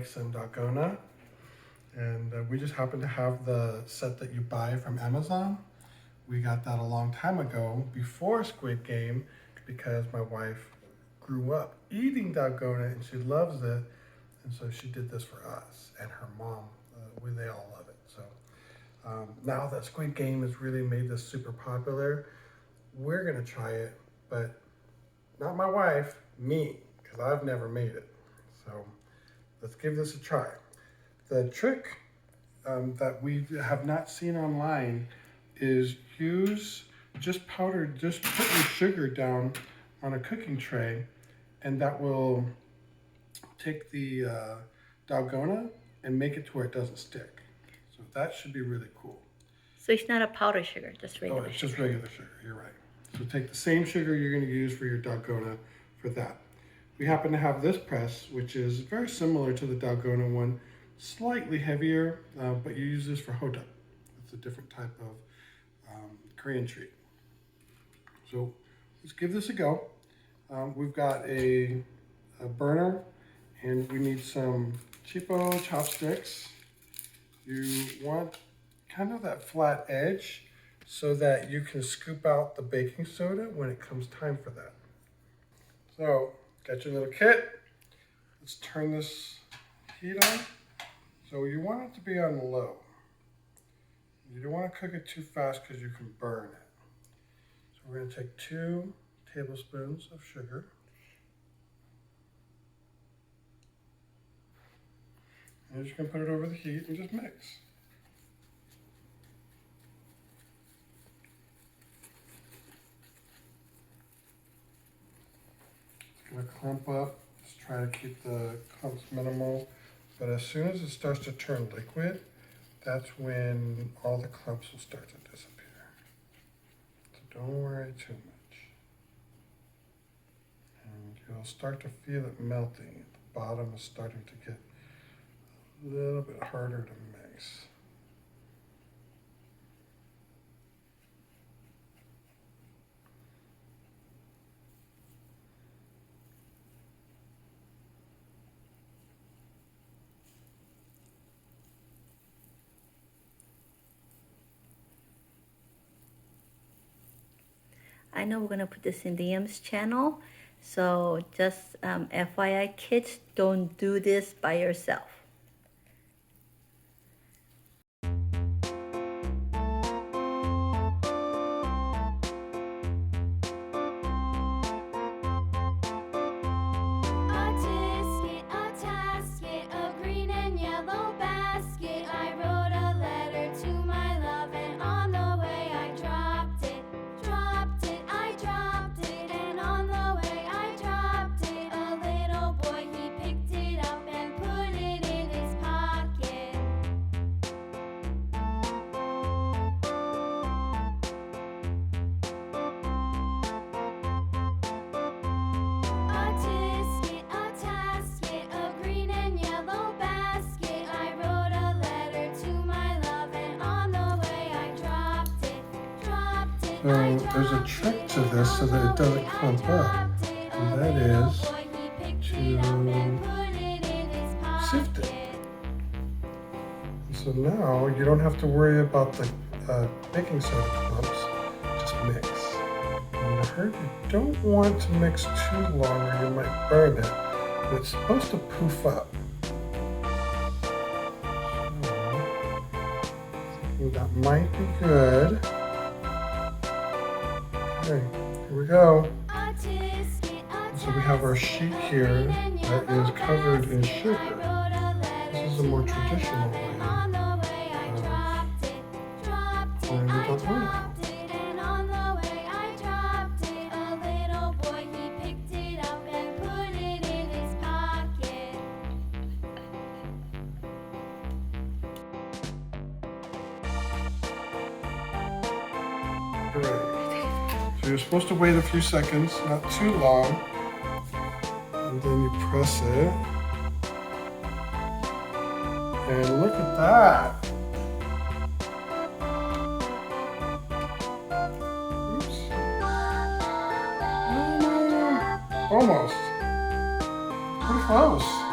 some Dalgona, and we just happen to have the set that you buy from Amazon. We got that a long time ago before Squid Game because my wife grew up eating Dalgona and she loves it, and so she did this for us and her mom. They all love it. So now that Squid Game has really made this super popular, we're gonna try it, but not my wife, me, because I've never made it. So let's give this a try. The trick that we have not seen online is just put your sugar down on a cooking tray, and that will take the Dalgona and make it to where it doesn't stick. So that should be really cool. So it's not a powdered sugar, just regular sugar. Oh, it's just regular sugar, you're right. So take the same sugar you're going to use for your Dalgona for that. We happen to have this press, which is very similar to the Dalgona one, slightly heavier, but you use this for hoduk. It's a different type of Korean treat. So let's give this a go. We've got a burner, and we need some cheapo chopsticks. You want kind of that flat edge so that you can scoop out the baking soda when it comes time for that. So, got your little kit. Let's turn this heat on. So you want it to be on low. You don't want to cook it too fast because you can burn it. So we're going to take 2 tablespoons of sugar. And you're just going to put it over the heat and just mix. It's going to clump up. Just try to keep the clumps minimal. But as soon as it starts to turn liquid, that's when all the clumps will start to disappear. So don't worry too much. And you'll start to feel it melting. The bottom is starting to get a little bit harder to mix. I know we're going to put this in Liam's channel, so just FYI, kids, don't do this by yourself. So there's a trick to this so that it doesn't clump up, and that is to sift it. And so now you don't have to worry about the baking soda clumps, just mix. And I heard you don't want to mix too long or you might burn it, but it's supposed to poof up. So that might be good. Okay, here we go. So we have our sheet here that is covered in sugar. This is a more traditional way of pouring the Dalgona. Great. So you're supposed to wait a few seconds, not too long, and then you press it. And look at that. Oops. Almost. Pretty close.